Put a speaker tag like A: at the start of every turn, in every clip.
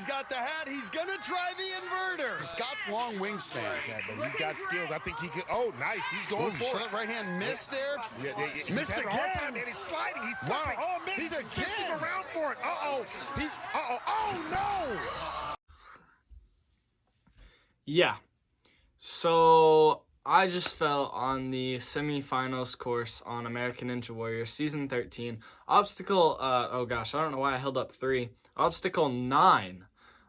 A: got the hat. He's going to try the inverter.
B: He's got long wingspan, yeah, but he's got skills. I think he could. Oh, nice. He's going for it.
A: That right hand missed there.
B: Yeah,
A: missed again.
B: And he's sliding. He's
A: wow.
B: slipping.
A: Oh, missed
B: he's
A: again.
B: fishing around for it. Uh-oh. Oh, no.
C: Yeah. So I just fell on the semifinals course on American Ninja Warrior Season 13. Obstacle, oh gosh, I don't know why I held up 3. Obstacle 9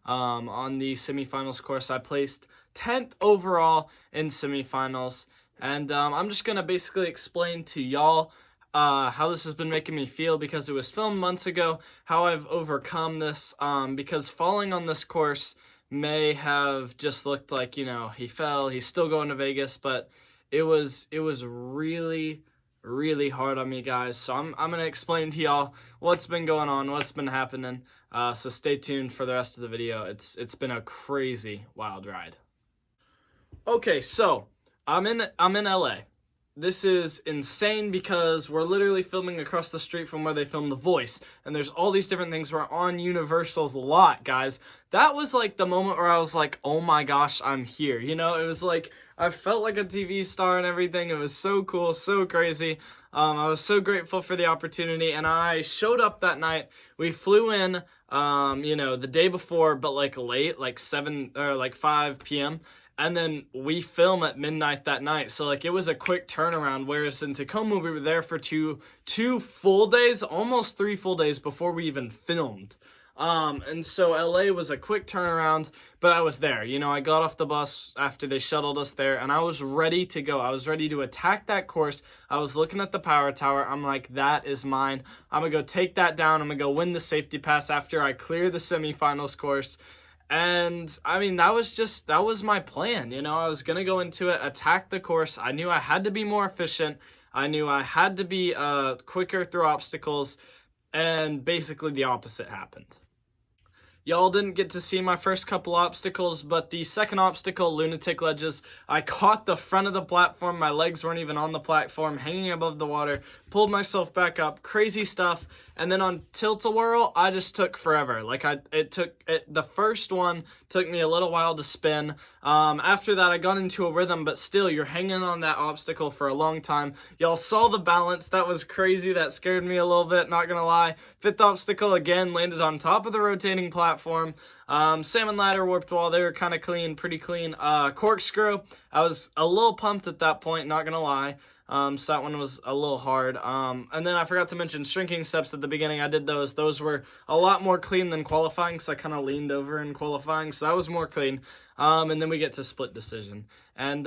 C: on the semifinals course. I placed 10th overall in semifinals. And I'm just going to basically explain to y'all how this has been making me feel because it was filmed months ago, how I've overcome this, because falling on this course may have just looked like, you know, he fell, he's still going to Vegas, but it was really, really hard on me, guys. So I'm going to explain to y'all what's been going on, what's been happening. So stay tuned for the rest of the video. It's been a crazy wild ride. Okay, so I'm in LA. This is insane because we're literally filming across the street from where they filmed The Voice. And there's all these different things. We're on Universal's lot, guys. That was like the moment where I was like, oh my gosh, I'm here. You know, it was like, I felt like a TV star and everything. It was so cool, so crazy. I was so grateful for the opportunity. And I showed up that night. We flew in, you know, the day before, but like late, like 5 p.m. And then we film at midnight that night. So, like, it was a quick turnaround. Whereas in Tacoma, we were there for two full days, almost 3 full days before we even filmed. And so LA was a quick turnaround, but I was there. You know, I got off the bus after they shuttled us there, and I was ready to go. I was ready to attack that course. I was looking at the power tower. I'm like, that is mine. I'm going to go take that down. I'm going to go win the safety pass after I clear the semifinals course. And I mean, that was my plan. You know, I was going to go into it, attack the course. I knew I had to be more efficient. I knew I had to be quicker through obstacles, and basically the opposite happened. Y'all didn't get to see my first couple obstacles, but the second obstacle, lunatic ledges, I caught the front of the platform. My legs weren't even on the platform, hanging above the water, pulled myself back up, crazy stuff. And then on Tilt-A-Whirl, I just took forever. Like, the first one took me a little while to spin. After that, I got into a rhythm, but still, you're hanging on that obstacle for a long time. Y'all saw the balance. That was crazy. That scared me a little bit, not gonna lie. Fifth obstacle, again, landed on top of the rotating platform. Salmon ladder, warped wall, they were kind of clean, pretty clean. Corkscrew, I was a little pumped at that point, not gonna lie. So that one was a little hard. And then I forgot to mention shrinking steps at the beginning. I did those. Those were a lot more clean than qualifying because I kind of leaned over in qualifying. So that was more clean. And then we get to split decision. And,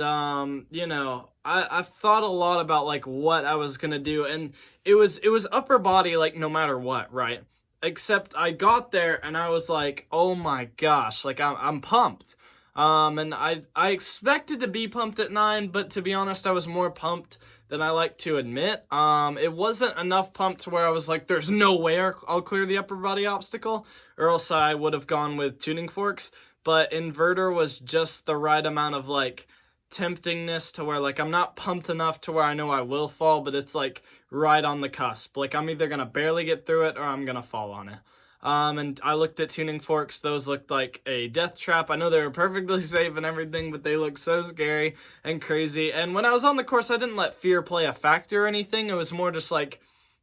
C: you know, I thought a lot about, like, what I was going to do. And it was upper body, like, no matter what, right? Except I got there and I was like, oh my gosh, like, I'm pumped. And I expected to be pumped at 9, but to be honest, I was more pumped than I like to admit. It wasn't enough pumped to where I was like, there's no way I'll clear the upper body obstacle, or else I would have gone with tuning forks. But inverter was just the right amount of, like, temptingness to where, like, I'm not pumped enough to where I know I will fall, but it's, like, right on the cusp. Like, I'm either gonna barely get through it or I'm gonna fall on it. And I looked at tuning forks. Those looked like a death trap. I know they were perfectly safe and everything, but they looked so scary and crazy. And when I was on the course, I didn't let fear play a factor or anything. It was more just like,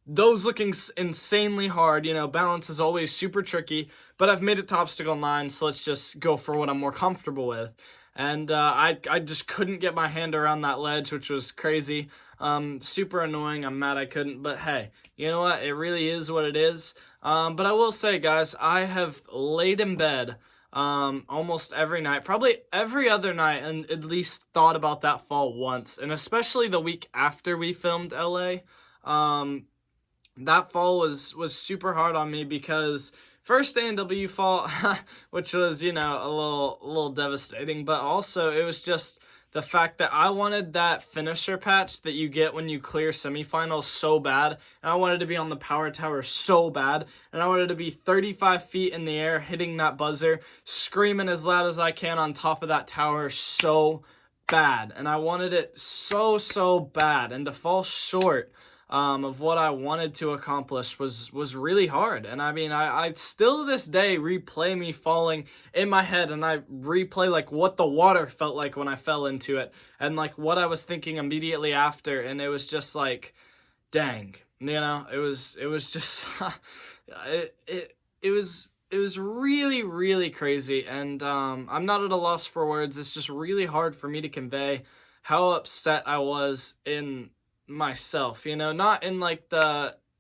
C: those looking insanely hard. You know, balance is always super tricky, but I've made it to obstacle 9, so let's just go for what I'm more comfortable with. And I just couldn't get my hand around that ledge, which was crazy. Super annoying. I'm mad I couldn't, but hey, you know what? It really is what it is. But I will say, guys, I have laid in bed almost every night, probably every other night, and at least thought about that fall once. And especially the week after we filmed LA, that fall was super hard on me because first A&W fall, which was, you know, a little devastating, but also it was just the fact that I wanted that finisher patch that you get when you clear semifinals so bad, and I wanted to be on the power tower so bad, and I wanted to be 35 feet in the air, hitting that buzzer, screaming as loud as I can on top of that tower so bad, and I wanted it so bad, and to fall short of what I wanted to accomplish was really hard. And I mean, I still to this day replay me falling in my head, and I replay like what the water felt like when I fell into it, and like what I was thinking immediately after, and it was just like, dang, it was just it was really, really crazy, and I'm not at a loss for words. It's just really hard for me to convey how upset I was in myself, not in like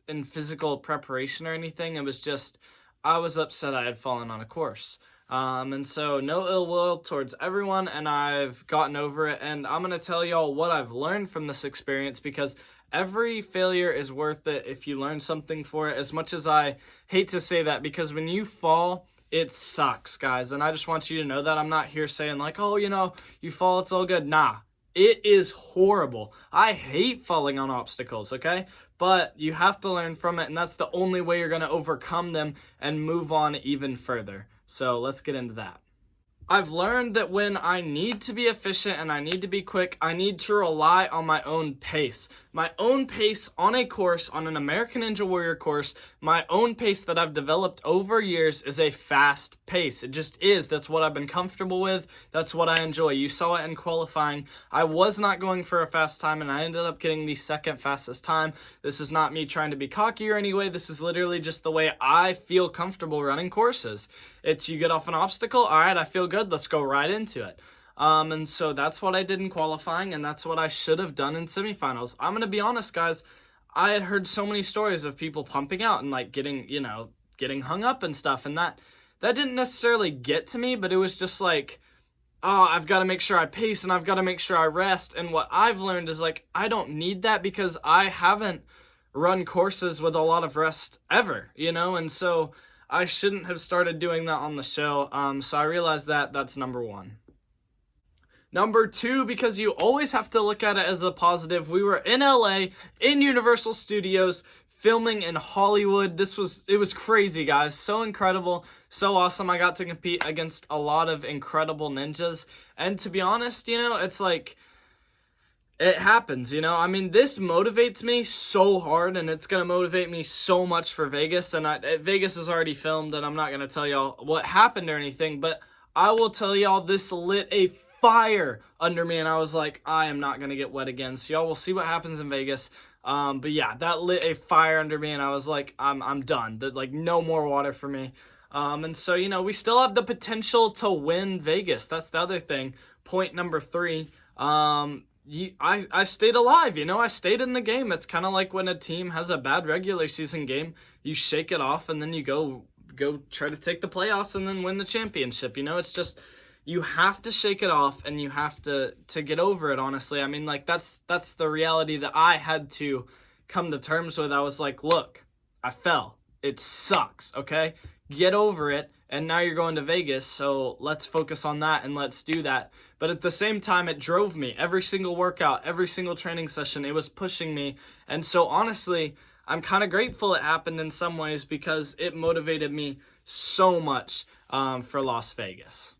C: in physical preparation or anything. It was just, I was upset I had fallen on a course. And so no ill will towards everyone, and I've gotten over it, and I'm going to tell y'all what I've learned from this experience, because every failure is worth it if you learn something for it, as much as I hate to say that, because when you fall, it sucks, guys. And I just want you to know that. I'm not here saying like, oh, you fall, it's all good. Nah, it is horrible. I hate falling on obstacles, okay? But you have to learn from it, and that's the only way you're going to overcome them and move on even further. So let's get into that. I've learned that when I need to be efficient and I need to be quick, I need to rely on my own pace. My own pace on a course, on an American Ninja Warrior course, my own pace that I've developed over years is a fast pace. It just is. That's what I've been comfortable with. That's what I enjoy. You saw it in qualifying. I was not going for a fast time, and I ended up getting the second fastest time. This is not me trying to be cocky or any way. This is literally just the way I feel comfortable running courses. It's you get off an obstacle, all right, I feel good, let's go right into it. And so that's what I did in qualifying, and that's what I should have done in semifinals. I'm going to be honest, guys. I had heard so many stories of people pumping out and like getting hung up and stuff, and that didn't necessarily get to me, but it was just like, oh, I've got to make sure I pace and I've got to make sure I rest. And what I've learned is like, I don't need that, because I haven't run courses with a lot of rest ever, and so I shouldn't have started doing that on the show. So I realized that's number one. Number two, because you always have to look at it as a positive, we were in LA, in Universal Studios, filming in Hollywood. It was crazy, guys. So incredible, so awesome. I got to compete against a lot of incredible ninjas. And to be honest, it's like, it happens, I mean, this motivates me so hard, and it's going to motivate me so much for Vegas. And Vegas is already filmed, and I'm not going to tell y'all what happened or anything, but I will tell y'all this lit a fire under me, and I was like, I am not going to get wet again. So y'all will see what happens in Vegas. But yeah, that lit a fire under me, and I was like, I'm done. There's like no more water for me. And so, we still have the potential to win Vegas. That's the other thing. Point number three. I stayed alive, I stayed in the game. It's kind of like when a team has a bad regular season game, you shake it off and then you go try to take the playoffs and then win the championship. It's just, you have to shake it off and you have to get over it, honestly. I mean, like, that's the reality that I had to come to terms with. I was like, look, I fell. It sucks, okay? Get over it. And now you're going to Vegas, so let's focus on that and let's do that. But at the same time, it drove me. Every single workout, every single training session, it was pushing me. And so honestly, I'm kind of grateful it happened in some ways, because it motivated me so much for Las Vegas.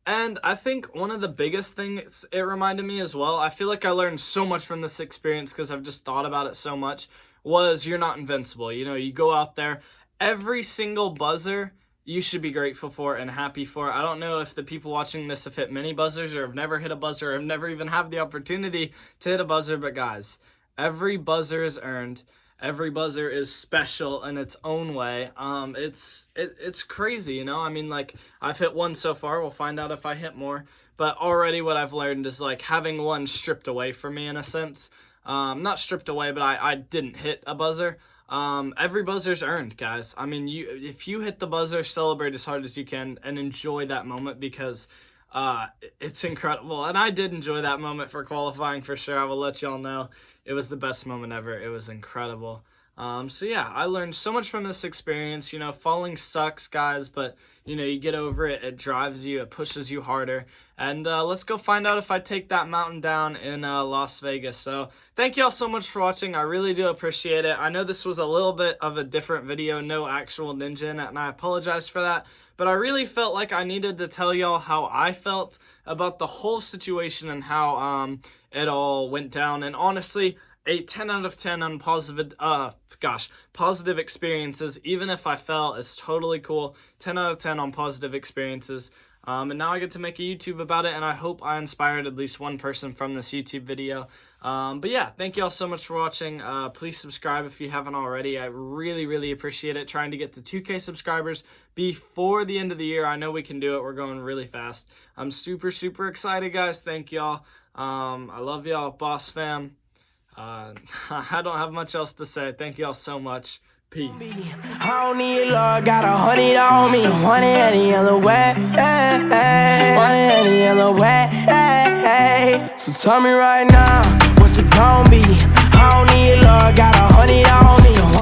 C: And I think one of the biggest things it reminded me as well, I feel like I learned so much from this experience because I've just thought about it so much, was you're not invincible. You go out there, every single buzzer you should be grateful for and happy for. I don't know if the people watching this have hit many buzzers or have never hit a buzzer or have never even had the opportunity to hit a buzzer, but guys, every buzzer is earned. Every buzzer is special in its own way. It's crazy, I mean, like, I've hit one so far. We'll find out if I hit more. But already what I've learned is, like, having one stripped away from me in a sense. Not stripped away, but I didn't hit a buzzer. Every buzzer's earned, guys. I mean, if you hit the buzzer, celebrate as hard as you can and enjoy that moment, because it's incredible. And I did enjoy that moment for qualifying for sure. I will let y'all know. It was the best moment ever. It was incredible. So yeah, I learned so much from this experience. Falling sucks, guys, but you get over it. It drives you, it pushes you harder. And let's go find out if I take that mountain down in Las Vegas. So thank y'all so much for watching. I really do appreciate it. I know this was a little bit of a different video, no actual ninja in it, and I apologize for that. But I really felt like I needed to tell y'all how I felt about the whole situation and how it all went down. And honestly, a 10 out of 10 on positive experiences. Even if I fell, it's totally cool. 10 out of 10 on positive experiences. And now I get to make a YouTube about it, and I hope I inspired at least one person from this YouTube video. But yeah, thank you all so much for watching. Please subscribe if you haven't already. I really, really appreciate it. Trying to get to 2K subscribers before the end of the year. I know we can do it. We're going really fast. I'm super, super excited, guys. Thank y'all. I love y'all, Boss Fam. I don't have much else to say. Thank y'all so much. Peace.
D: I don't need Lord, got 100 on me. Want it any other way. Want it any other way. So tell me right now, what's it gon' be? I don't need Lord, got 100 on me.